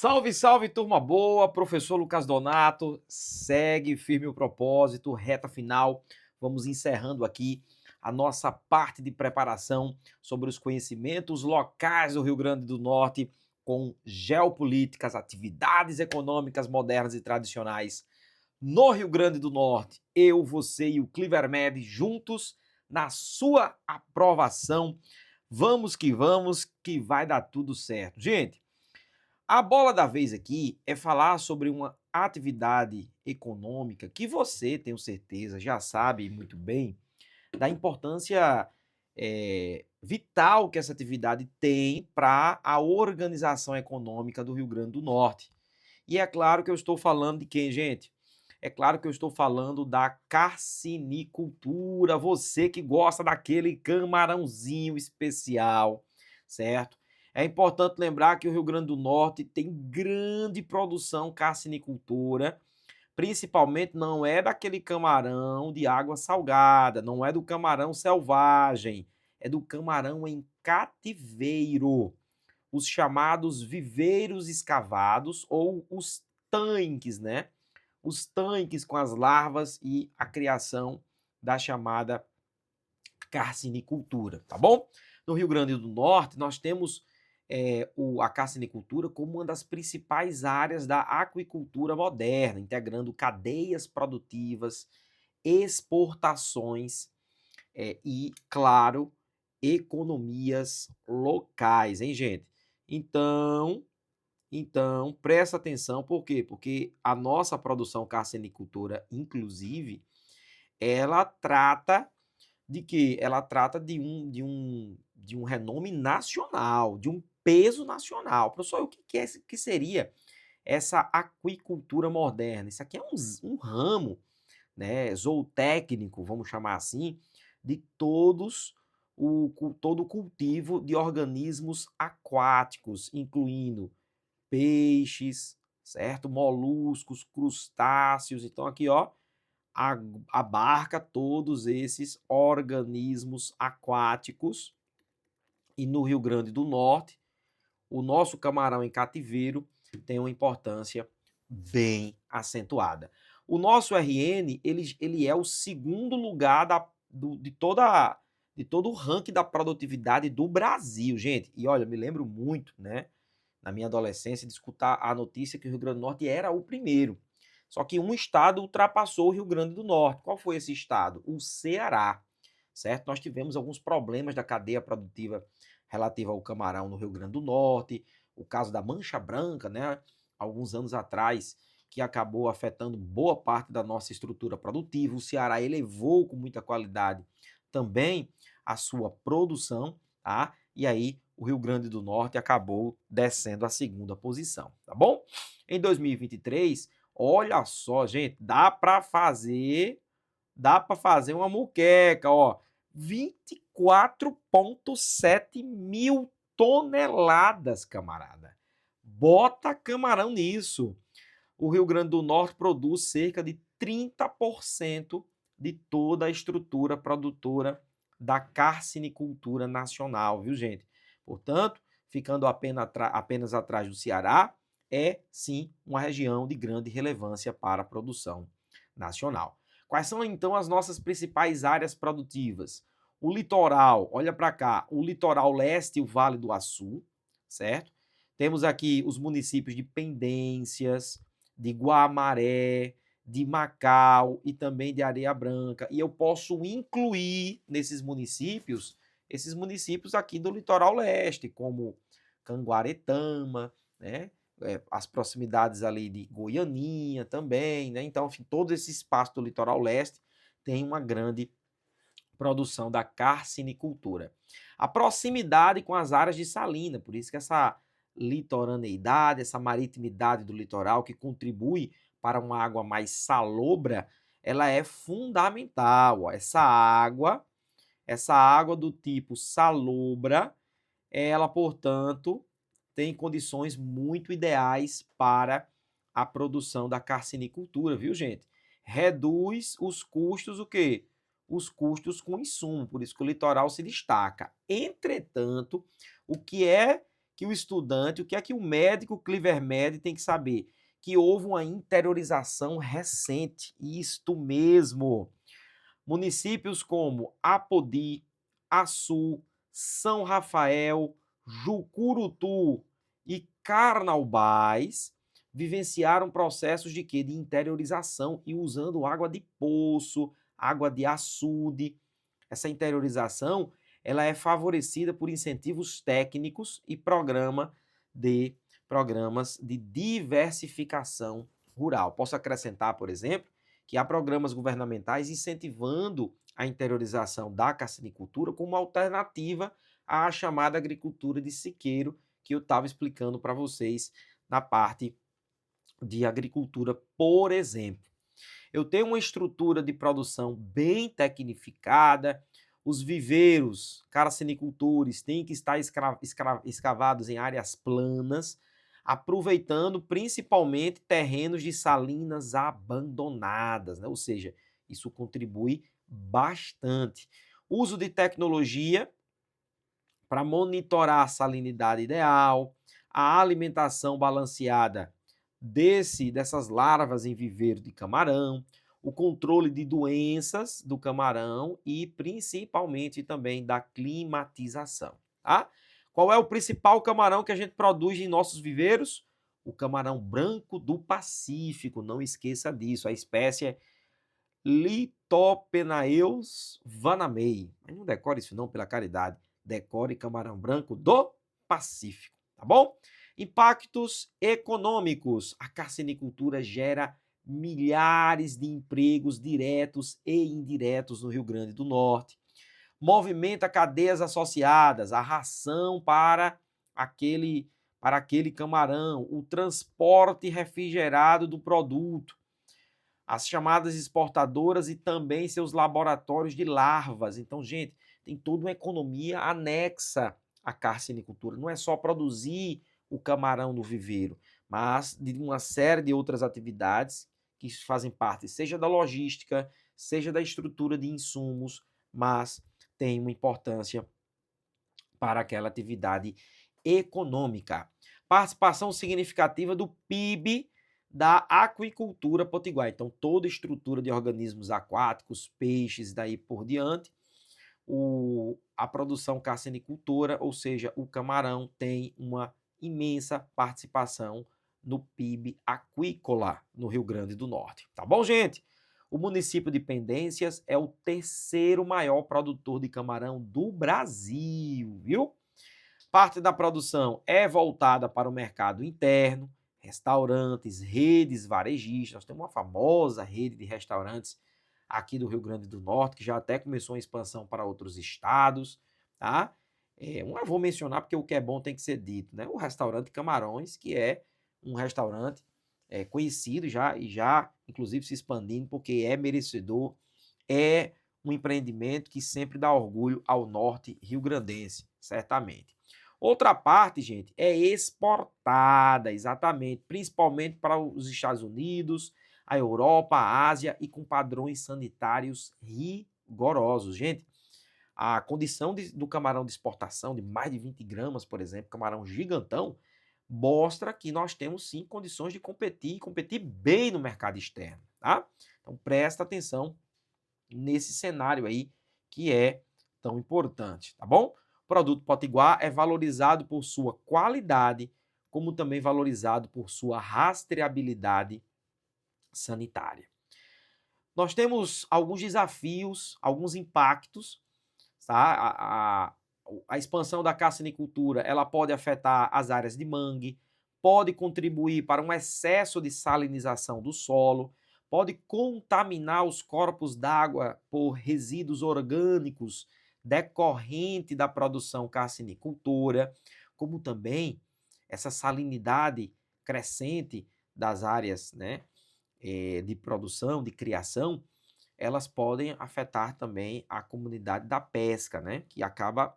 Salve, salve, turma boa! Professor Lucas Donato, segue firme o propósito, reta final. Vamos encerrando aqui a nossa parte de preparação sobre os conhecimentos locais do Rio Grande do Norte, com geopolíticas, atividades econômicas modernas e tradicionais no Rio Grande do Norte. Eu, você e o Clivermed juntos na sua aprovação. Vamos, que vai dar tudo certo. Gente, a bola da vez aqui é falar sobre uma atividade econômica que você, tenho certeza, já sabe muito bem da importância vital que essa atividade tem para a organização econômica do Rio Grande do Norte. E é claro que eu estou falando de quem, gente? É claro que eu estou falando da carcinicultura, você que gosta daquele camarãozinho especial, certo? É importante lembrar que o Rio Grande do Norte tem grande produção carcinicultura, principalmente não é daquele camarão de água salgada, não é do camarão selvagem, é do camarão em cativeiro, os chamados viveiros escavados ou os tanques, né? Os tanques com as larvas e a criação da chamada carcinicultura, tá bom? No Rio Grande do Norte, nós temos a carcinicultura como uma das principais áreas da aquicultura moderna, integrando cadeias produtivas, exportações e, claro, economias locais, hein, gente? Então, presta atenção, por quê? Porque a nossa produção carcinicultura, inclusive, ela trata de quê? Ela trata de um renome nacional, de um peso nacional. Professor, o que seria essa aquicultura moderna? Isso aqui é um ramo, né, zootécnico, vamos chamar assim, de todo o cultivo de organismos aquáticos, incluindo peixes, certo? Moluscos, crustáceos. Então aqui, ó, abarca todos esses organismos aquáticos. E no Rio Grande do Norte, o nosso camarão em cativeiro tem uma importância bem acentuada. O nosso RN, ele é o segundo lugar de todo o ranking da produtividade do Brasil, gente. E olha, me lembro muito, né, na minha adolescência, de escutar a notícia que o Rio Grande do Norte era o primeiro. Só que um estado ultrapassou o Rio Grande do Norte. Qual foi esse estado? O Ceará, certo? Nós tivemos alguns problemas da cadeia produtiva relativa ao camarão no Rio Grande do Norte, o caso da mancha branca, né, alguns anos atrás, que acabou afetando boa parte da nossa estrutura produtiva. O Ceará elevou com muita qualidade também a sua produção, tá? E aí o Rio Grande do Norte acabou descendo a segunda posição, tá bom? Em 2023, olha só, gente, dá para fazer uma muqueca, ó, 24,7 mil toneladas, camarada. Bota camarão nisso. O Rio Grande do Norte produz cerca de 30% de toda a estrutura produtora da carcinicultura nacional, viu, gente? Portanto, ficando apenas atrás do Ceará, é sim uma região de grande relevância para a produção nacional. Quais são então as nossas principais áreas produtivas? O litoral, olha para cá, o litoral leste e o Vale do Açu, certo? Temos aqui os municípios de Pendências, de Guamaré, de Macau e também de Areia Branca. E eu posso incluir nesses municípios, esses municípios aqui do litoral leste, como Canguaretama, né? As proximidades ali de Goianinha também, né? Então, enfim, todo esse espaço do litoral leste tem uma grande produção da carcinicultura. A proximidade com as áreas de salina, por isso que essa litoraneidade, essa maritimidade do litoral que contribui para uma água mais salobra, ela é fundamental. Essa água do tipo salobra, ela, portanto, tem condições muito ideais para a produção da carcinicultura, viu, gente? Reduz os custos, o quê? Os custos com insumo, por isso que o litoral se destaca. Entretanto, o que que o estudante, o que é que o médico Clivermed tem que saber? Que houve uma interiorização recente, isto mesmo. Municípios como Apodi, Açu, São Rafael, Jucurutu e Carnaubais vivenciaram processos de quê? De interiorização e usando água de poço, água de açude. Essa interiorização ela é favorecida por incentivos técnicos e programas de diversificação rural. Posso acrescentar, por exemplo, que há programas governamentais incentivando a interiorização da carcinicultura como alternativa à chamada agricultura de siqueiro, que eu estava explicando para vocês na parte de agricultura, por exemplo. Eu tenho uma estrutura de produção bem tecnificada, os viveiros carcinicultores têm que estar escavados em áreas planas, aproveitando principalmente terrenos de salinas abandonadas, né? Ou seja, isso contribui bastante. Uso de tecnologia para monitorar a salinidade ideal, a alimentação balanceada dessas larvas em viveiro de camarão, o controle de doenças do camarão e principalmente também da climatização, tá? Qual é o principal camarão que a gente produz em nossos viveiros? O camarão branco do Pacífico, não esqueça disso, a espécie é Litopenaeus vanamei. Mas não decore isso não, pela caridade. Decore camarão branco do Pacífico, tá bom? Impactos econômicos. A carcinicultura gera milhares de empregos diretos e indiretos no Rio Grande do Norte. Movimenta cadeias associadas, a ração para aquele camarão, o transporte refrigerado do produto, as chamadas exportadoras e também seus laboratórios de larvas. Então, gente, tem toda uma economia anexa à carcinicultura. Não é só produzir o camarão no viveiro, mas de uma série de outras atividades que fazem parte, seja da logística, seja da estrutura de insumos, mas tem uma importância para aquela atividade econômica. Participação significativa do PIB da aquicultura potiguar. Então, toda estrutura de organismos aquáticos, peixes, daí por diante, a produção carcinicultora, ou seja, o camarão, tem uma imensa participação no PIB aquícola no Rio Grande do Norte. Tá bom, gente? O município de Pendências é o terceiro maior produtor de camarão do Brasil, viu? Parte da produção é voltada para o mercado interno, restaurantes, redes varejistas. Nós temos uma famosa rede de restaurantes aqui do Rio Grande do Norte, que já até começou a expansão para outros estados, tá? Não vou mencionar porque o que é bom tem que ser dito, né? O restaurante Camarões, que é um restaurante conhecido já, inclusive, se expandindo, porque é merecedor, é um empreendimento que sempre dá orgulho ao norte rio-grandense, certamente. Outra parte, gente, é exportada, exatamente, principalmente para os Estados Unidos, a Europa, a Ásia e com padrões sanitários rigorosos. Gente, a condição do camarão de exportação de mais de 20 gramas, por exemplo, camarão gigantão, mostra que nós temos sim condições de competir bem no mercado externo, tá? Então presta atenção nesse cenário aí que é tão importante, tá bom? O produto potiguar é valorizado por sua qualidade, como também valorizado por sua rastreabilidade sanitária. Nós temos alguns desafios, alguns impactos, tá? A expansão da carcinicultura, ela pode afetar as áreas de mangue, pode contribuir para um excesso de salinização do solo, pode contaminar os corpos d'água por resíduos orgânicos decorrente da produção carcinicultora, como também essa salinidade crescente das áreas, né, de produção, de criação, elas podem afetar também a comunidade da pesca, né, que acaba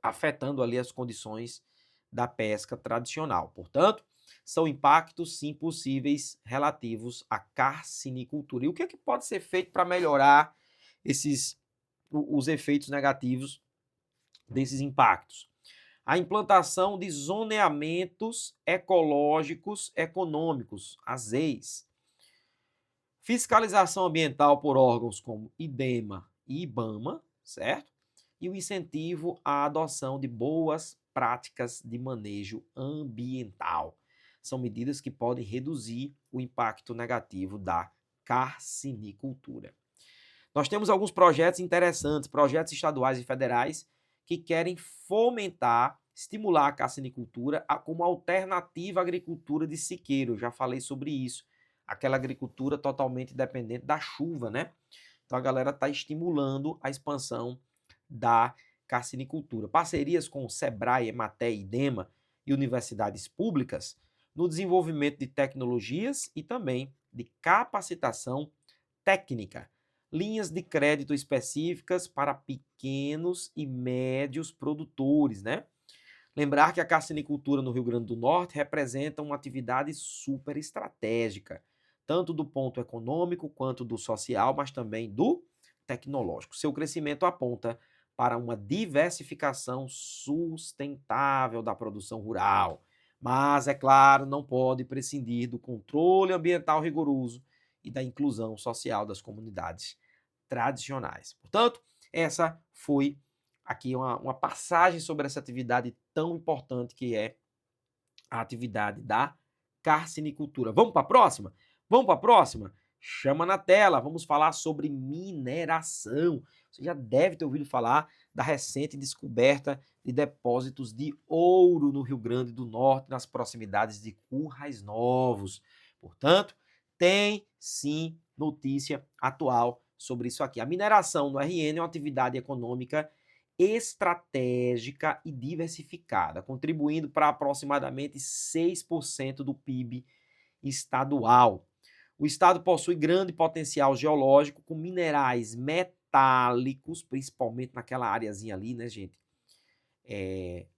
afetando ali as condições da pesca tradicional. Portanto, são impactos, sim, possíveis relativos à carcinicultura. E o que é que pode ser feito para melhorar os efeitos negativos desses impactos? A implantação de zoneamentos ecológicos econômicos, as ZEIs. Fiscalização ambiental por órgãos como IDEMA e IBAMA, certo? E o incentivo à adoção de boas práticas de manejo ambiental. São medidas que podem reduzir o impacto negativo da carcinicultura. Nós temos alguns projetos interessantes, projetos estaduais e federais, que querem fomentar, estimular a carcinicultura como alternativa à agricultura de siqueiro. Eu já falei sobre isso. Aquela agricultura totalmente dependente da chuva, né? Então a galera está estimulando a expansão da carcinicultura. Parcerias com o SEBRAE, EMATER, IDEMA e universidades públicas no desenvolvimento de tecnologias e também de capacitação técnica. Linhas de crédito específicas para pequenos e médios produtores, né? Lembrar que a carcinicultura no Rio Grande do Norte representa uma atividade super estratégica, tanto do ponto econômico quanto do social, mas também do tecnológico. Seu crescimento aponta para uma diversificação sustentável da produção rural, mas, é claro, não pode prescindir do controle ambiental rigoroso e da inclusão social das comunidades tradicionais. Portanto, essa foi aqui uma passagem sobre essa atividade tão importante que é a atividade da carcinicultura. Vamos para a próxima? Vamos para a próxima? Chama na tela, vamos falar sobre mineração. Você já deve ter ouvido falar da recente descoberta de depósitos de ouro no Rio Grande do Norte, nas proximidades de Currais Novos. Portanto, tem sim notícia atual sobre isso aqui. A mineração no RN é uma atividade econômica estratégica e diversificada, contribuindo para aproximadamente 6% do PIB estadual. O estado possui grande potencial geológico com minerais metálicos, principalmente naquela areazinha ali, né, gente?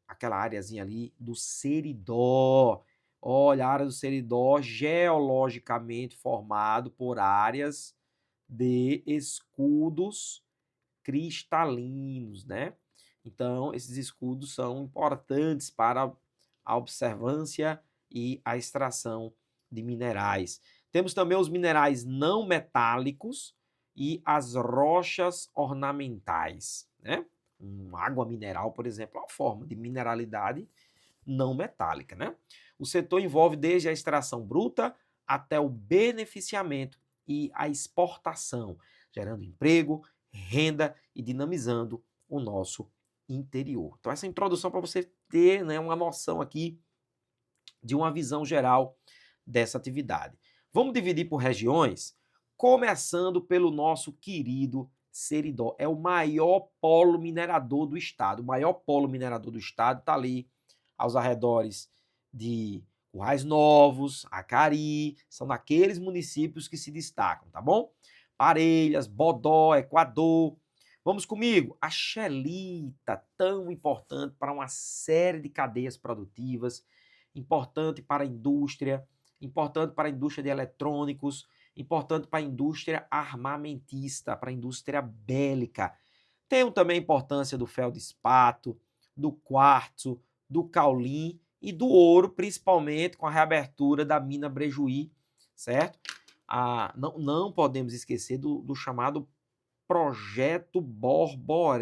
Aquela areazinha ali do Seridó. Olha, a área do Seridó geologicamente formado por áreas de escudos cristalinos, né? Então, esses escudos são importantes para a observância e a extração de minerais. Temos também os minerais não metálicos e as rochas ornamentais, né? Uma água mineral, por exemplo, é uma forma de mineralidade não metálica, né? O setor envolve desde a extração bruta até o beneficiamento e a exportação, gerando emprego, renda e dinamizando o nosso interior. Então, essa introdução para você ter, né, uma noção aqui de uma visão geral dessa atividade. Vamos dividir por regiões, começando pelo nosso querido Seridó. É o maior polo minerador do estado. O maior polo minerador do estado está ali aos arredores de Currais Novos, Acari, são naqueles municípios que se destacam, tá bom? Parelhas, Bodó, Equador. Vamos comigo? A xelita, tão importante para uma série de cadeias produtivas, importante para a indústria de eletrônicos, importante para a indústria armamentista, para a indústria bélica. Tem também a importância do feldespato, do quartzo, do caulim e do ouro, principalmente com a reabertura da mina Brejuí, certo? Não podemos esquecer do chamado Projeto Borborema.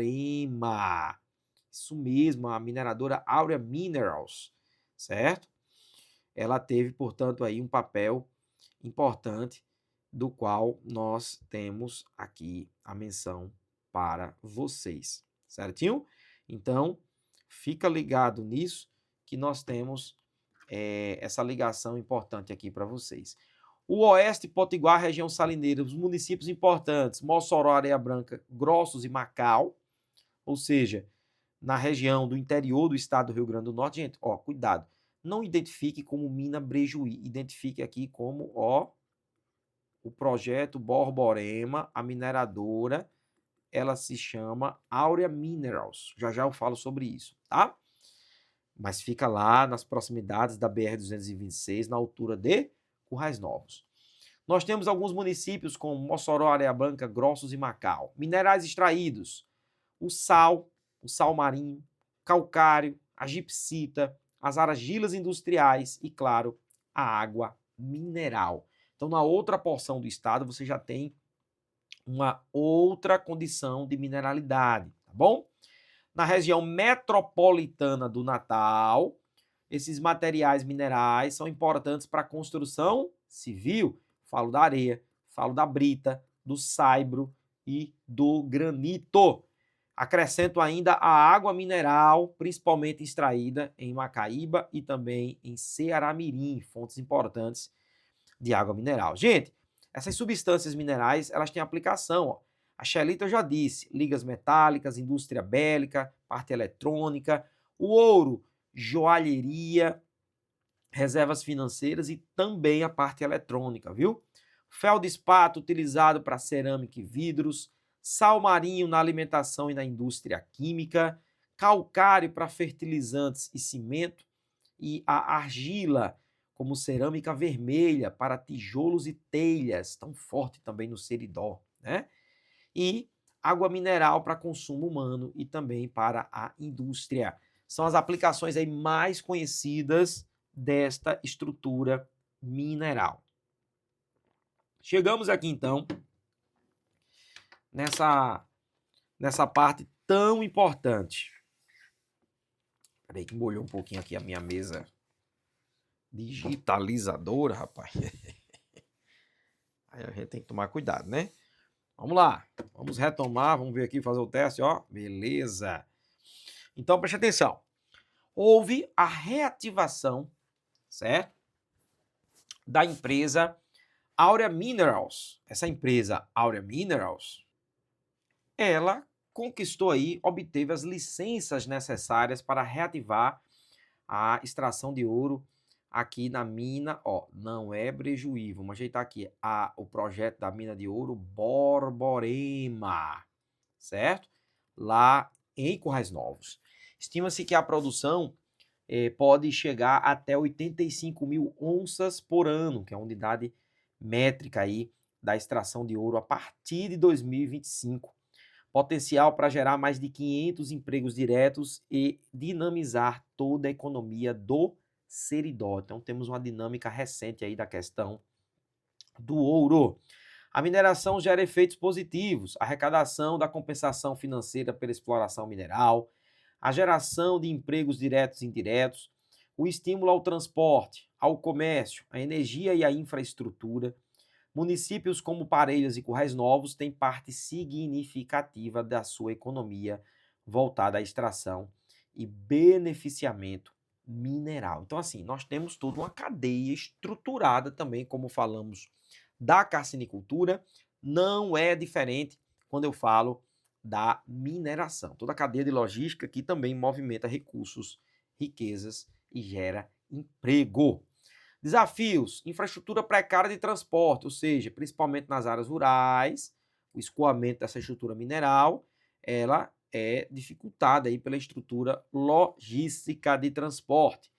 Isso mesmo, a mineradora Aurea Minerals, certo? Ela teve, portanto, aí um papel importante, do qual nós temos aqui a menção para vocês, certinho? Então, fica ligado nisso, que nós temos essa ligação importante aqui para vocês. O Oeste, Potiguar, região salineira, os municípios importantes, Mossoró, Areia Branca, Grossos e Macau, ou seja, na região do interior do estado do Rio Grande do Norte. Gente, ó, cuidado, não identifique como mina Brejuí, identifique aqui como, ó, o projeto Borborema, a mineradora, ela se chama Aurea Minerals. Já já eu falo sobre isso, tá? Mas fica lá nas proximidades da BR-226, na altura de Currais Novos. Nós temos alguns municípios como Mossoró, Areia Branca, Grossos e Macau. Minerais extraídos: o sal marinho, calcário, a gipsita, as argilas industriais e, claro, a água mineral. Então, na outra porção do estado, você já tem uma outra condição de mineralidade, tá bom? Na região metropolitana do Natal, esses materiais minerais são importantes para a construção civil. Falo da areia, falo da brita, do saibro e do granito. Acrescento ainda a água mineral, principalmente extraída em Macaíba e também em Ceará-Mirim, fontes importantes de água mineral. Gente, essas substâncias minerais, elas têm aplicação. Ó. A xelita eu já disse, ligas metálicas, indústria bélica, parte eletrônica, o ouro, joalheria, reservas financeiras e também a parte eletrônica, viu? Feldespato utilizado para cerâmica e vidros, sal marinho na alimentação e na indústria química, calcário para fertilizantes e cimento e a argila como cerâmica vermelha para tijolos e telhas, tão forte também no Seridó, né? E água mineral para consumo humano e também para a indústria. São as aplicações aí mais conhecidas desta estrutura mineral. Chegamos aqui então nessa parte tão importante. Peraí que molhou um pouquinho aqui a minha mesa digitalizadora, rapaz. Aí a gente tem que tomar cuidado, né? Vamos lá, vamos retomar, vamos ver aqui, fazer o teste, ó. Beleza. Então, preste atenção. Houve a reativação, certo? Da empresa Aurea Minerals. Essa empresa Aurea Minerals, ela conquistou aí, obteve as licenças necessárias para reativar a extração de ouro aqui na mina, ó, não é Brejuí, vamos ajeitar aqui, o projeto da mina de ouro Borborema, certo? Lá em Currais Novos. Estima-se que a produção pode chegar até 85 mil onças por ano, que é a unidade métrica aí da extração de ouro a partir de 2025. Potencial para gerar mais de 500 empregos diretos e dinamizar toda a economia do Seridó. Então temos uma dinâmica recente aí da questão do ouro. A mineração gera efeitos positivos, a arrecadação da compensação financeira pela exploração mineral, a geração de empregos diretos e indiretos, o estímulo ao transporte, ao comércio, à energia e à infraestrutura. Municípios como Parelhas e Currais Novos têm parte significativa da sua economia voltada à extração e beneficiamento mineral. Então, assim, nós temos toda uma cadeia estruturada também, como falamos, da carcinicultura. Não é diferente quando eu falo da mineração. Toda a cadeia de logística que também movimenta recursos, riquezas e gera emprego. Desafios, infraestrutura precária de transporte, ou seja, principalmente nas áreas rurais, o escoamento dessa estrutura mineral, ela é dificultada aí pela estrutura logística de transporte.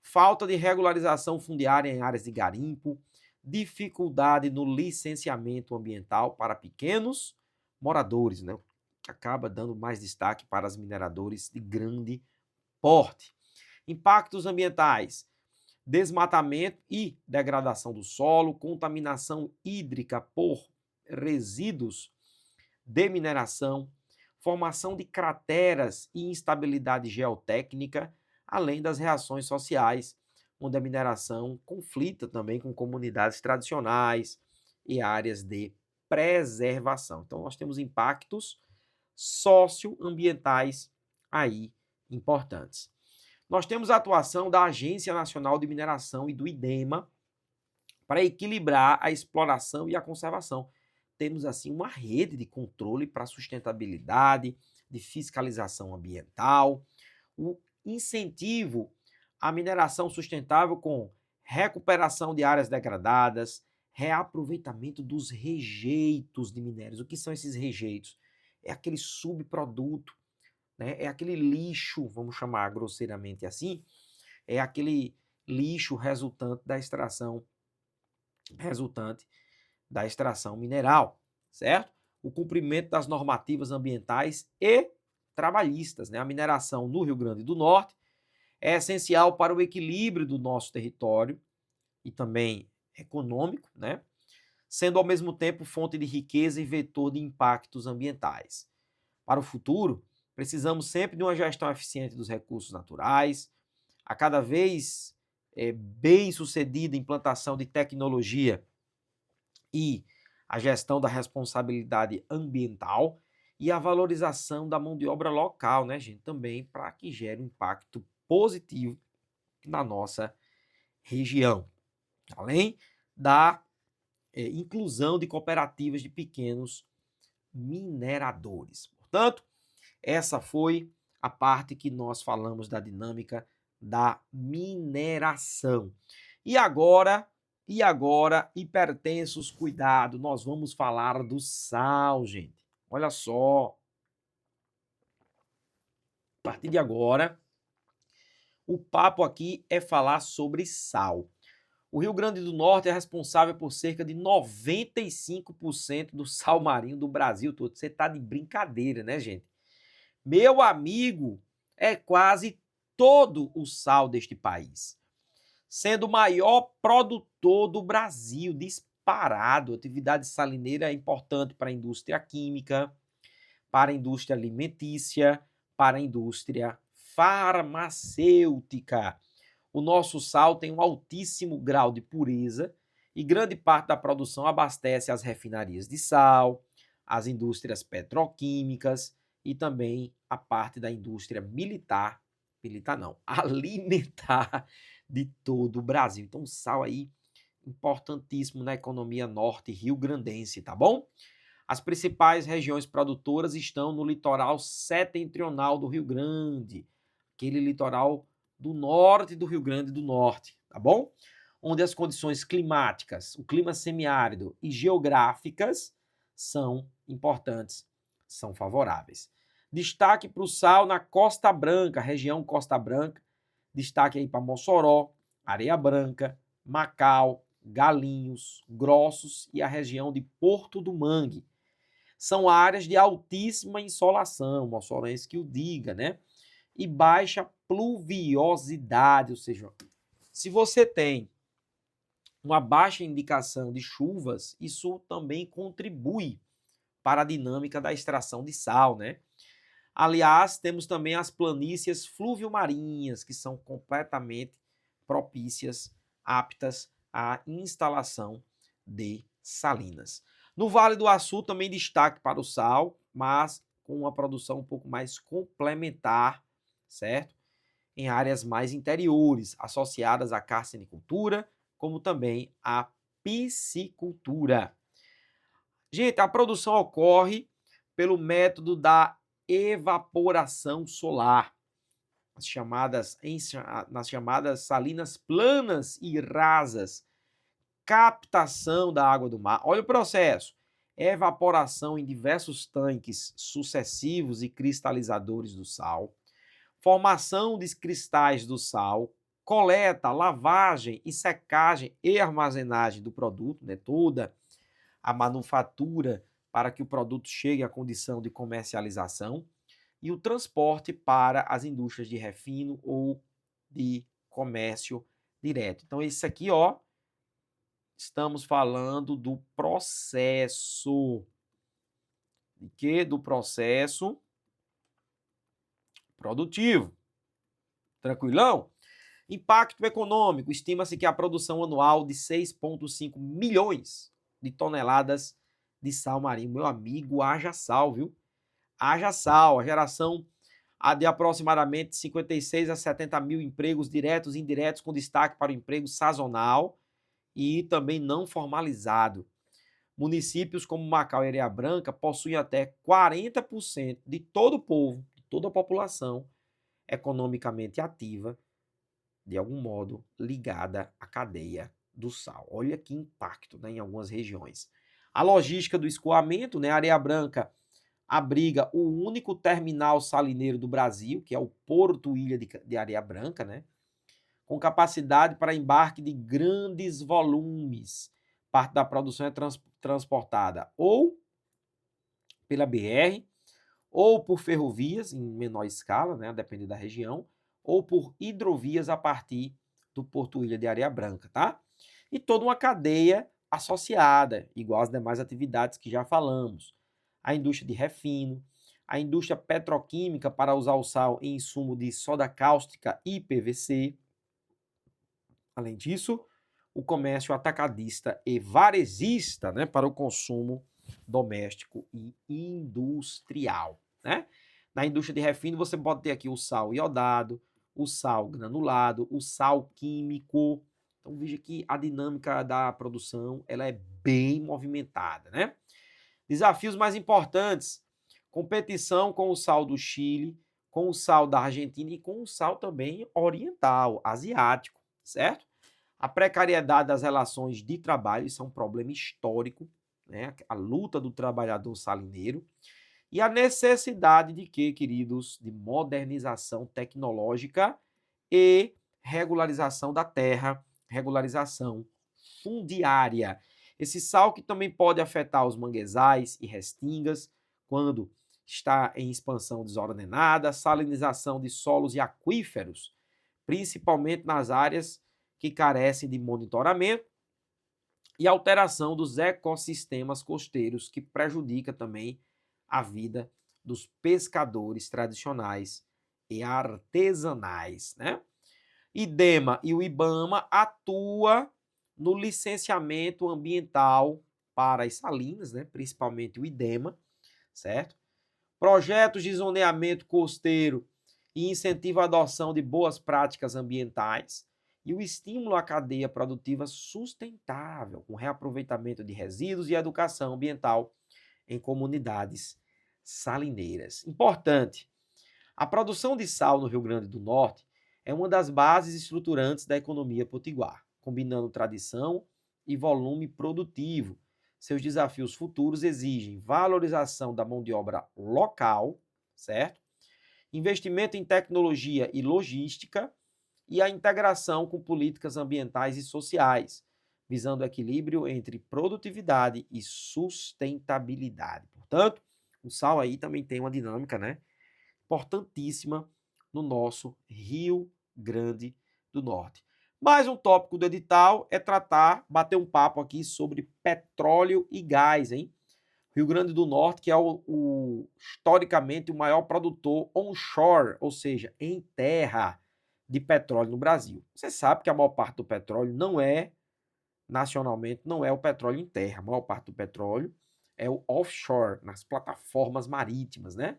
Falta de regularização fundiária em áreas de garimpo, dificuldade no licenciamento ambiental para pequenos moradores, né? Que acaba dando mais destaque para os mineradores de grande porte. Impactos ambientais, desmatamento e degradação do solo, contaminação hídrica por resíduos de mineração, formação de crateras e instabilidade geotécnica, além das reações sociais, onde a mineração conflita também com comunidades tradicionais e áreas de preservação. Então, nós temos impactos socioambientais aí importantes. Nós temos a atuação da Agência Nacional de Mineração e do IDEMA para equilibrar a exploração e a conservação. Temos, assim, uma rede de controle para sustentabilidade, de fiscalização ambiental, o incentivo à mineração sustentável com recuperação de áreas degradadas, reaproveitamento dos rejeitos de minérios. O que são esses rejeitos? É aquele subproduto, né? É aquele lixo, vamos chamar grosseiramente assim, é aquele lixo resultante da extração mineral, certo? O cumprimento das normativas ambientais e trabalhistas, né? A mineração no Rio Grande do Norte é essencial para o equilíbrio do nosso território e também econômico, né? Sendo ao mesmo tempo fonte de riqueza e vetor de impactos ambientais. Para o futuro, precisamos sempre de uma gestão eficiente dos recursos naturais, a cada vez bem-sucedida implantação de tecnologia e a gestão da responsabilidade ambiental e a valorização da mão de obra local, né, gente? Também para que gere um impacto positivo na nossa região. Além da inclusão de cooperativas de pequenos mineradores. Portanto, essa foi a parte que nós falamos da dinâmica da mineração. E agora, hipertensos, cuidado, nós vamos falar do sal, gente. Olha só. A partir de agora, o papo aqui é falar sobre sal. O Rio Grande do Norte é responsável por cerca de 95% do sal marinho do Brasil todo. Você tá de brincadeira, né, gente? Meu amigo, é quase todo o sal deste país, sendo o maior produtor do Brasil, disparado. A atividade salineira é importante para a indústria química, para a indústria alimentícia, para a indústria farmacêutica. O nosso sal tem um altíssimo grau de pureza e grande parte da produção abastece as refinarias de sal, as indústrias petroquímicas e também a parte da indústria militar não, alimentar de todo o Brasil. Então, o sal aí importantíssimo na economia norte rio-grandense, tá bom? As principais regiões produtoras estão no litoral setentrional do Rio Grande, aquele litoral do norte do Rio Grande do Norte, tá bom? Onde as condições climáticas, o clima semiárido e geográficas são importantes, são favoráveis. Destaque para o sal na Costa Branca, região Costa Branca, destaque aí para Mossoró, Areia Branca, Macau, Galinhos, Grossos e a região de Porto do Mangue. São áreas de altíssima insolação, moçorense que o diga, né? E baixa pluviosidade, ou seja, se você tem uma baixa indicação de chuvas, isso também contribui para a dinâmica da extração de sal, né? Aliás, temos também as planícies fluvio-marinhas, que são completamente propícias, aptas à instalação de salinas. No Vale do Açu também destaque para o sal, mas com uma produção um pouco mais complementar, certo? Em áreas mais interiores, associadas à carcinicultura, como também à piscicultura. Gente, a produção ocorre pelo método da evaporação solar, nas chamadas salinas planas e rasas, captação da água do mar. Olha o processo: evaporação em diversos tanques sucessivos e cristalizadores do sal, formação de cristais do sal, coleta, lavagem e secagem e armazenagem do produto, né, toda a manufatura para que o produto chegue à condição de comercialização e o transporte para as indústrias de refino ou de comércio direto. Então, esse aqui, ó, estamos falando do processo. De quê? Do processo produtivo. Tranquilão? Impacto econômico. Estima-se que a produção anual de 6,5 milhões de toneladas de sal marinho. Meu amigo, haja sal, viu? Haja sal. A geração de aproximadamente 56 a 70 mil empregos diretos e indiretos, com destaque para o emprego sazonal e também não formalizado. Municípios como Macau e Areia Branca possuem até 40% de todo o povo, de toda a população economicamente ativa, de algum modo ligada à cadeia do sal. Olha que impacto, né, em algumas regiões. A logística do escoamento, né, Areia Branca abriga o único terminal salineiro do Brasil, que é o Porto Ilha de Areia Branca, né, com capacidade para embarque de grandes volumes. Parte da produção é transportada ou pela BR, ou por ferrovias, em menor escala, né, dependendo da região, ou por hidrovias a partir do Porto Ilha de Areia Branca, tá? E toda uma cadeia associada, igual às demais atividades que já falamos. A indústria de refino, a indústria petroquímica para usar o sal em insumo de soda cáustica e PVC. Além disso, o comércio atacadista e varejista, né, para o consumo doméstico e industrial, né? Na indústria de refino você pode ter aqui o sal iodado, o sal granulado, o sal químico. Então veja que a dinâmica da produção ela é bem movimentada, né? Desafios mais importantes: competição com o sal do Chile, com o sal da Argentina e com o sal também oriental, asiático, certo? A precariedade das relações de trabalho, isso é um problema histórico, né? A luta do trabalhador salineiro. E a necessidade de quê, queridos? De modernização tecnológica e regularização da terra, regularização fundiária. Esse sal que também pode afetar os manguezais e restingas quando está em expansão desordenada, salinização de solos e aquíferos, principalmente nas áreas que carecem de monitoramento, e alteração dos ecossistemas costeiros, que prejudica também a vida dos pescadores tradicionais e artesanais, né? IDEMA e o IBAMA atua no licenciamento ambiental para as salinas, né? Principalmente o IDEMA, certo? Projetos de zoneamento costeiro e incentivo à adoção de boas práticas ambientais e o estímulo à cadeia produtiva sustentável, com reaproveitamento de resíduos e educação ambiental em comunidades salineiras. Importante, a produção de sal no Rio Grande do Norte é uma das bases estruturantes da economia potiguar, combinando tradição e volume produtivo. Seus desafios futuros exigem valorização da mão de obra local, certo? Investimento em tecnologia e logística e a integração com políticas ambientais e sociais, visando o equilíbrio entre produtividade e sustentabilidade. Portanto, o sal aí também tem uma dinâmica, né, importantíssima no nosso Rio Grande do Norte. Mais um tópico do edital é bater um papo aqui sobre petróleo e gás, hein? Rio Grande do Norte, que é historicamente o maior produtor onshore, ou seja, em terra, de petróleo no Brasil. Você sabe que a maior parte do petróleo nacionalmente, não é o petróleo em terra. A maior parte do petróleo é o offshore, nas plataformas marítimas, né?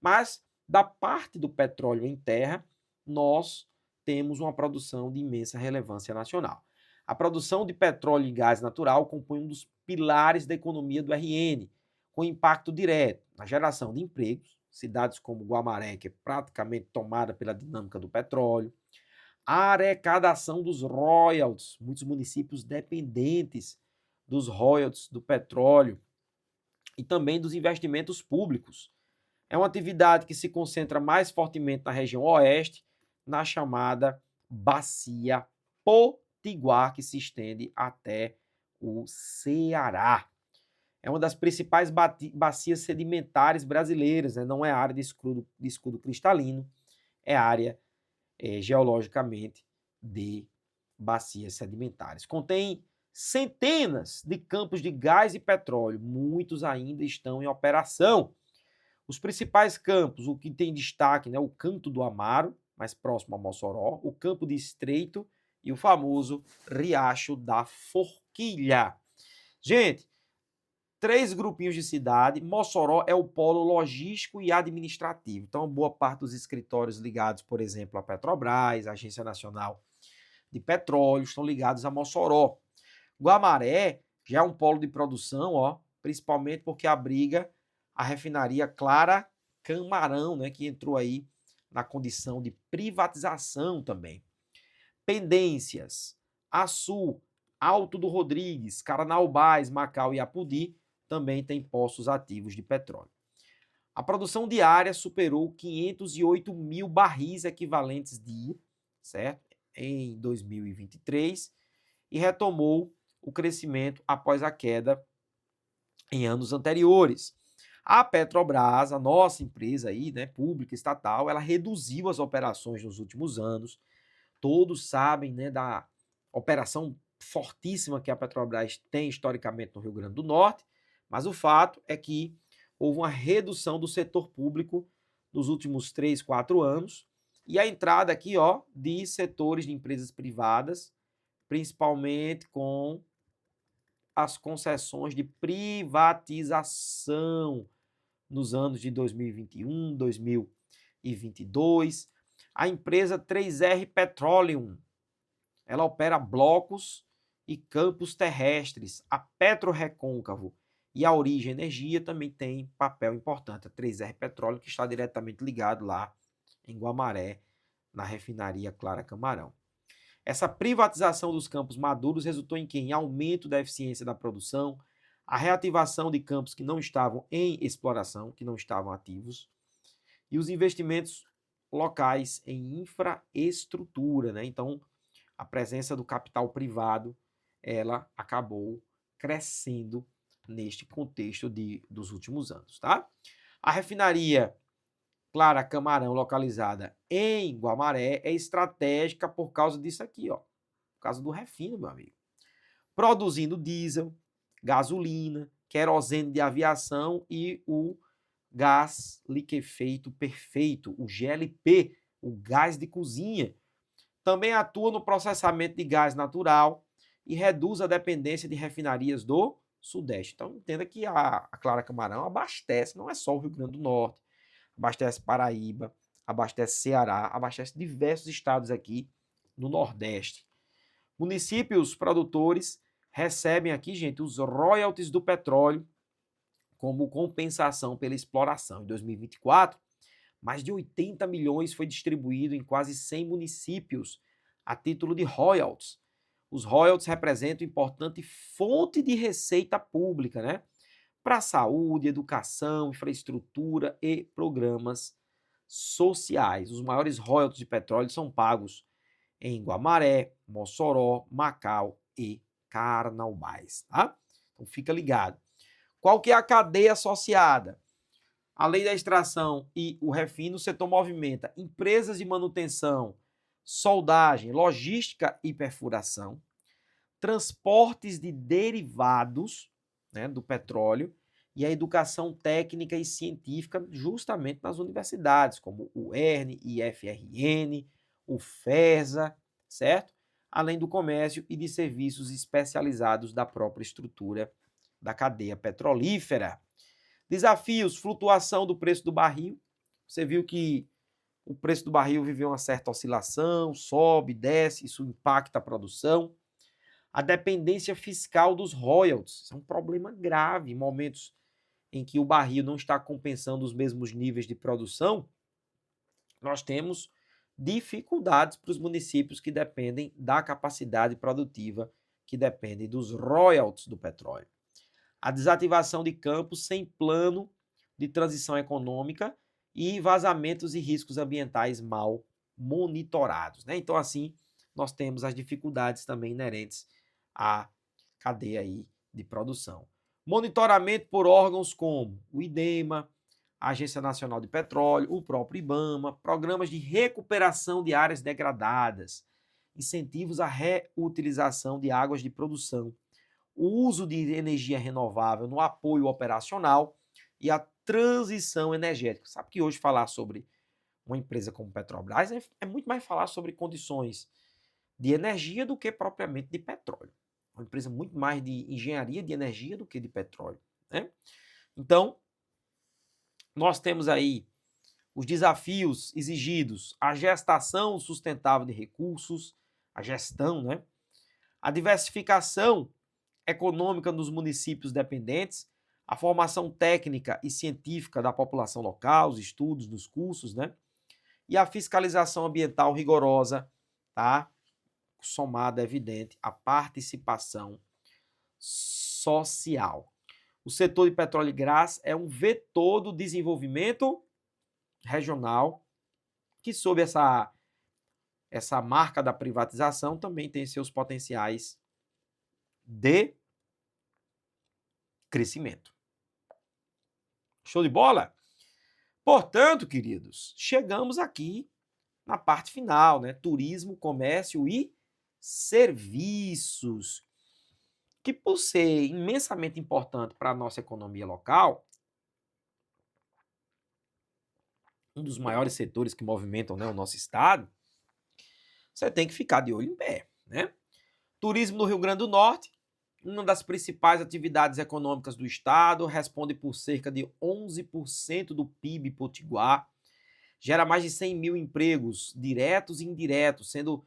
Mas da parte do petróleo em terra, nós temos uma produção de imensa relevância nacional. A produção de petróleo e gás natural compõe um dos pilares da economia do RN, com impacto direto na geração de empregos, cidades como Guamaré, que é praticamente tomada pela dinâmica do petróleo, a arrecadação dos royalties, muitos municípios dependentes dos royalties do petróleo e também dos investimentos públicos. É uma atividade que se concentra mais fortemente na região oeste, na chamada Bacia Potiguar, que se estende até o Ceará. É uma das principais bacias sedimentares brasileiras, né? Não é área de escudo cristalino, é área geologicamente de bacias sedimentares. Contém centenas de campos de gás e petróleo, muitos ainda estão em operação. Os principais campos, o que tem destaque, né, o Canto do Amaro, mais próximo a Mossoró, o Campo de Estreito e o famoso Riacho da Forquilha. Gente, 3 grupinhos de cidade. Mossoró é o polo logístico e administrativo. Então, boa parte dos escritórios ligados, por exemplo, à Petrobras, à Agência Nacional de Petróleo, estão ligados a Mossoró. Guamaré já é um polo de produção, ó, principalmente porque abriga a refinaria Clara Camarão, né, que entrou aí na condição de privatização também. Pendências, Açu, Alto do Rodrigues, Caranaubás, Macau e Apudi também tem poços ativos de petróleo. A produção diária superou 508 mil barris equivalentes dia, certo? Em 2023 e retomou o crescimento após a queda em anos anteriores. A Petrobras, a nossa empresa aí, né, pública, estatal, ela reduziu as operações nos últimos anos. Todos sabem, né, da operação fortíssima que a Petrobras tem historicamente no Rio Grande do Norte, mas o fato é que houve uma redução do setor público nos últimos 3, 4 anos e a entrada aqui, ó, de setores de empresas privadas, principalmente com as concessões de privatização nos anos de 2021, 2022. A empresa 3R Petroleum, ela opera blocos e campos terrestres. A PetroRecôncavo e a Origem Energia também tem papel importante. A 3R Petroleum, que está diretamente ligado lá em Guamaré, na refinaria Clara Camarão. Essa privatização dos campos maduros resultou em quê? Em aumento da eficiência da produção, a reativação de campos que não estavam em exploração, que não estavam ativos, e os investimentos locais em infraestrutura, né? Então, a presença do capital privado, ela acabou crescendo neste contexto dos últimos anos, tá? A refinaria Clara Camarão, localizada em Guamaré, é estratégica por causa disso aqui, ó. Por causa do refino, meu amigo. Produzindo diesel, gasolina, querosene de aviação e o gás liquefeito perfeito, o GLP, o gás de cozinha. Também atua no processamento de gás natural e reduz a dependência de refinarias do Sudeste. Então, entenda que a Clara Camarão abastece, não é só o Rio Grande do Norte, abastece Paraíba, abastece Ceará, abastece diversos estados aqui no Nordeste. Municípios produtores recebem aqui, gente, os royalties do petróleo como compensação pela exploração. Em 2024, mais de 80 milhões foi distribuído em quase 100 municípios a título de royalties. Os royalties representam importante fonte de receita pública, né? Para saúde, educação, infraestrutura e programas sociais. Os maiores royalties de petróleo são pagos em Guamaré, Mossoró, Macau e Carnaubais, tá? Então fica ligado. Qual que é a cadeia associada? Além da extração e o refino, o setor movimenta empresas de manutenção, soldagem, logística e perfuração, transportes de derivados, né, do petróleo e a educação técnica e científica justamente nas universidades, como o ERN, IFRN, o FESA, certo? Além do comércio e de serviços especializados da própria estrutura da cadeia petrolífera. Desafios, flutuação do preço do barril. Você viu que o preço do barril viveu uma certa oscilação, sobe, desce, isso impacta a produção. A dependência fiscal dos royalties, isso é um problema grave em momentos em que o barril não está compensando os mesmos níveis de produção. Nós temos dificuldades para os municípios que dependem da capacidade produtiva, que dependem dos royalties do petróleo. A desativação de campos sem plano de transição econômica e vazamentos e riscos ambientais mal monitorados, né? Então, assim, nós temos as dificuldades também inerentes à cadeia aí de produção. Monitoramento por órgãos como o IDEMA, a Agência Nacional de Petróleo, o próprio IBAMA, programas de recuperação de áreas degradadas, incentivos à reutilização de águas de produção, o uso de energia renovável no apoio operacional e a transição energética. Sabe que hoje falar sobre uma empresa como Petrobras é muito mais falar sobre condições de energia do que propriamente de petróleo. Uma empresa muito mais de engenharia de energia do que de petróleo, né? Então, nós temos aí os desafios exigidos, a gestação sustentável de recursos, a gestão, né? A diversificação econômica nos municípios dependentes, a formação técnica e científica da população local, os estudos nos cursos, né? E a fiscalização ambiental rigorosa, tá? Somada, é evidente, à participação social. O setor de petróleo e gás é um vetor do desenvolvimento regional que, sob essa marca da privatização, também tem seus potenciais de crescimento. Show de bola? Portanto, queridos, chegamos aqui na parte final, né? Turismo, comércio e serviços, que por ser imensamente importante para a nossa economia local, um dos maiores setores que movimentam, né, o nosso estado, você tem que ficar de olho em pé, né? Turismo no Rio Grande do Norte, uma das principais atividades econômicas do estado, responde por cerca de 11% do PIB potiguar, gera mais de 100 mil empregos diretos e indiretos, sendo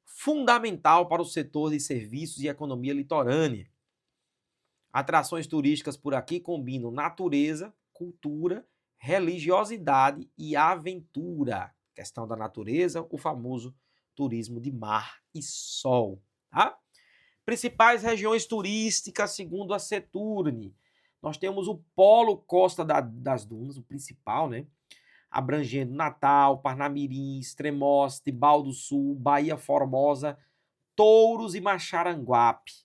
fundamental para o setor de serviços e economia litorânea. Atrações turísticas por aqui combinam natureza, cultura, religiosidade e aventura. Questão da natureza, o famoso turismo de mar e sol. Tá? Principais regiões turísticas, segundo a Seturne. Nós temos o Polo Costa das Dunas, o principal, né? Abrangendo Natal, Parnamirim, Extremoste, Tibau do Sul, Bahia Formosa, Touros e Maxaranguape.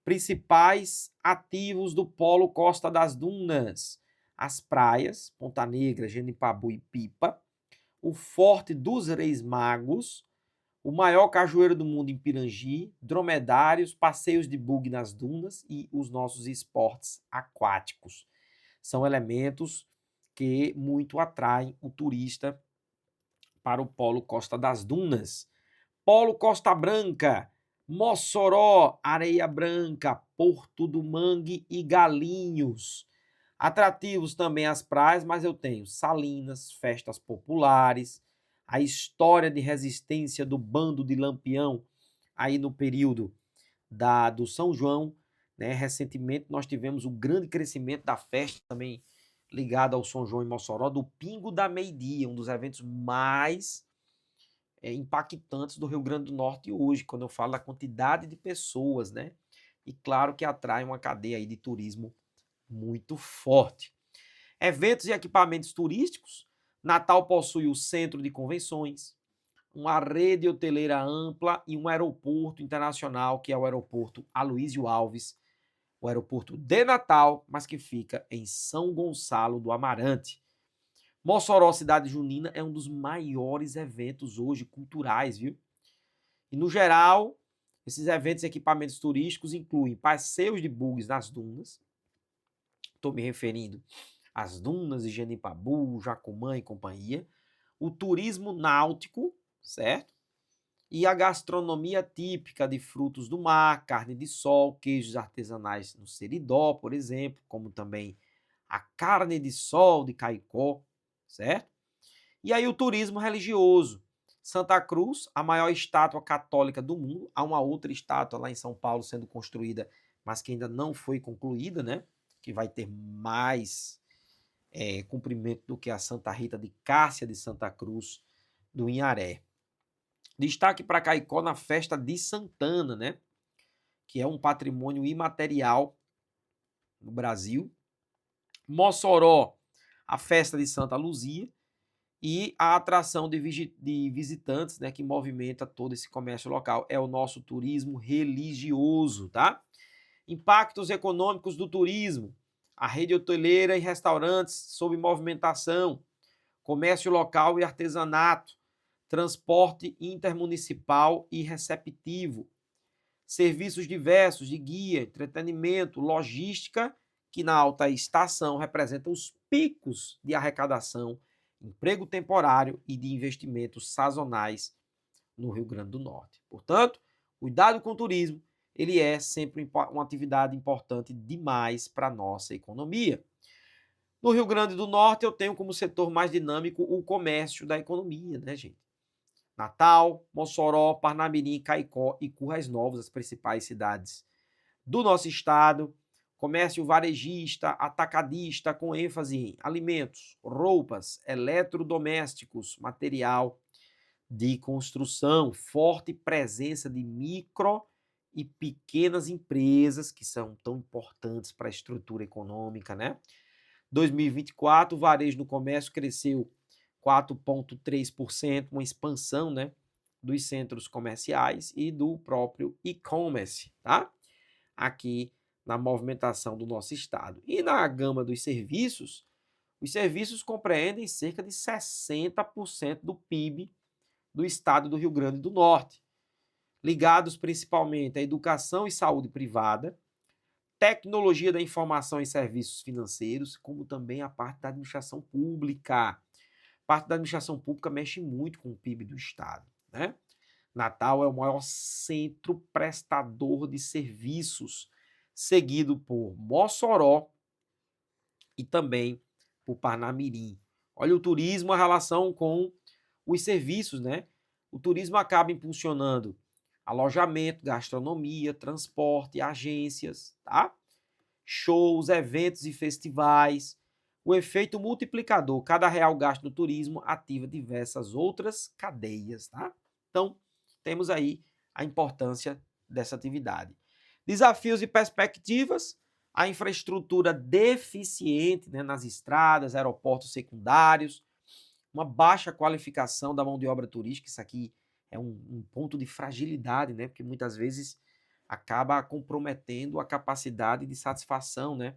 Principais ativos do Polo Costa das Dunas: as praias, Ponta Negra, Genipabu e Pipa, o Forte dos Reis Magos, o maior cajueiro do mundo em Pirangi, dromedários, passeios de buggy nas dunas e os nossos esportes aquáticos. São elementos que muito atraem o turista para o Polo Costa das Dunas. Polo Costa Branca, Mossoró, Areia Branca, Porto do Mangue e Galinhos. Atrativos também as praias, mas eu tenho Salinas, festas populares, a história de resistência do bando de Lampião, aí no período do São João, né? Recentemente nós tivemos o grande crescimento da festa também ligada ao São João em Mossoró, do Pingo da Meio-Dia, um dos eventos mais impactantes do Rio Grande do Norte hoje, quando eu falo da quantidade de pessoas, né? E claro que atrai uma cadeia aí de turismo muito forte. Eventos e equipamentos turísticos. Natal possui o centro de convenções, uma rede hoteleira ampla e um aeroporto internacional, que é o aeroporto Aloysio Alves, o aeroporto de Natal, mas que fica em São Gonçalo do Amarante. Mossoró, cidade junina, é um dos maiores eventos hoje culturais, viu? E no geral, esses eventos e equipamentos turísticos incluem passeios de bugs nas dunas, estou me referindo às dunas de Genipabu, Jacumã e companhia, o turismo náutico, certo? E a gastronomia típica de frutos do mar, carne de sol, queijos artesanais no Seridó, por exemplo, como também a carne de sol de Caicó, certo? E aí o turismo religioso. Santa Cruz, a maior estátua católica do mundo. Há uma outra estátua lá em São Paulo sendo construída, mas que ainda não foi concluída, né? Que vai ter mais cumprimento do que a Santa Rita de Cássia de Santa Cruz do Inharé. Destaque para Caicó na festa de Santana, né? Que é um patrimônio imaterial no Brasil. Mossoró, a festa de Santa Luzia. E a atração de visitantes, né, que movimenta todo esse comércio local. É o nosso turismo religioso, tá? Impactos econômicos do turismo. A rede hoteleira e restaurantes sob movimentação. Comércio local e artesanato. Transporte intermunicipal e receptivo. Serviços diversos de guia, entretenimento, logística, que na alta estação representam os picos de arrecadação, emprego temporário e de investimentos sazonais no Rio Grande do Norte. Portanto, cuidado com o turismo, ele é sempre uma atividade importante demais para a nossa economia. No Rio Grande do Norte, eu tenho como setor mais dinâmico o comércio da economia, né, gente? Natal, Mossoró, Parnamirim, Caicó e Currais Novos, as principais cidades do nosso estado. Comércio varejista, atacadista, com ênfase em alimentos, roupas, eletrodomésticos, material de construção, forte presença de micro e pequenas empresas, que são tão importantes para a estrutura econômica, né? 2024, o varejo no comércio cresceu 4,3%, uma expansão, né, dos centros comerciais e do próprio e-commerce, tá? Aqui na movimentação do nosso estado. E na gama dos serviços, Os serviços compreendem cerca de 60% do PIB do estado do Rio Grande do Norte, ligados principalmente à educação e saúde privada, tecnologia da informação e serviços financeiros, como também a parte da administração pública. A parte da administração pública mexe muito com o PIB do estado, né? Natal é o maior centro prestador de serviços, seguido por Mossoró e também por Parnamirim. Olha o turismo, a relação com os serviços, né? O turismo acaba impulsionando alojamento, gastronomia, transporte, agências, tá? Shows, eventos e festivais. O efeito multiplicador, cada real gasto no turismo ativa diversas outras cadeias, tá? Então, temos aí a importância dessa atividade. Desafios e perspectivas: a infraestrutura deficiente, né, nas estradas, aeroportos secundários, uma baixa qualificação da mão de obra turística. Isso aqui é um ponto de fragilidade, né, porque muitas vezes acaba comprometendo a capacidade de satisfação, né,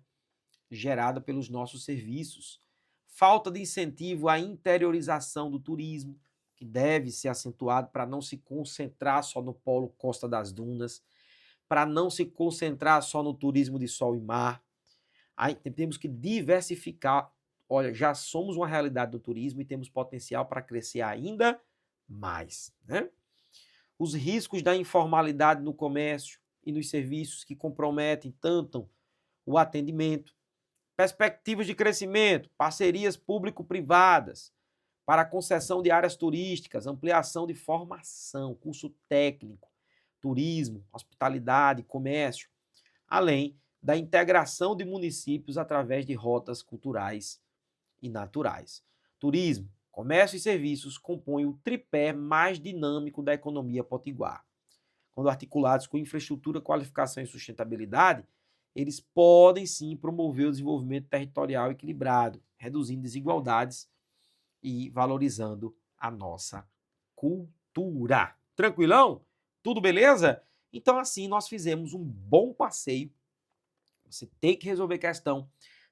gerada pelos nossos serviços. Falta de incentivo à interiorização do turismo, que deve ser acentuado para não se concentrar só no polo Costa das Dunas, para não se concentrar só no turismo de sol e mar. Aí temos que diversificar. Olha, já somos uma realidade do turismo e temos potencial para crescer ainda mais, né? Os riscos da informalidade no comércio e nos serviços que comprometem tanto o atendimento, perspectivas de crescimento, parcerias público-privadas para a concessão de áreas turísticas, ampliação de formação, curso técnico, turismo, hospitalidade, comércio, além da integração de municípios através de rotas culturais e naturais. Turismo, comércio e serviços compõem o tripé mais dinâmico da economia potiguar. Quando articulados com infraestrutura, qualificação e sustentabilidade, eles podem sim promover o desenvolvimento territorial equilibrado, reduzindo desigualdades e valorizando a nossa cultura. Tranquilão? Tudo beleza? Então, assim, nós fizemos um bom passeio. Você tem que resolver questão.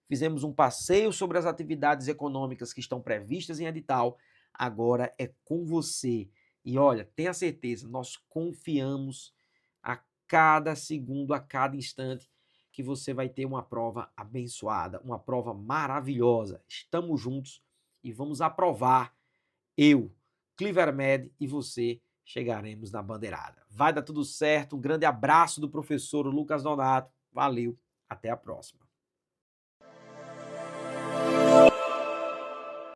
Fizemos um passeio sobre as atividades econômicas que estão previstas em edital. Agora é com você. E olha, tenha certeza, nós confiamos a cada segundo, a cada instante, que você vai ter uma prova abençoada, uma prova maravilhosa. Estamos juntos e vamos aprovar. Eu, Clivermed e você chegaremos na bandeirada. Vai dar tudo certo. Um grande abraço do professor Lucas Donato. Valeu, até a próxima.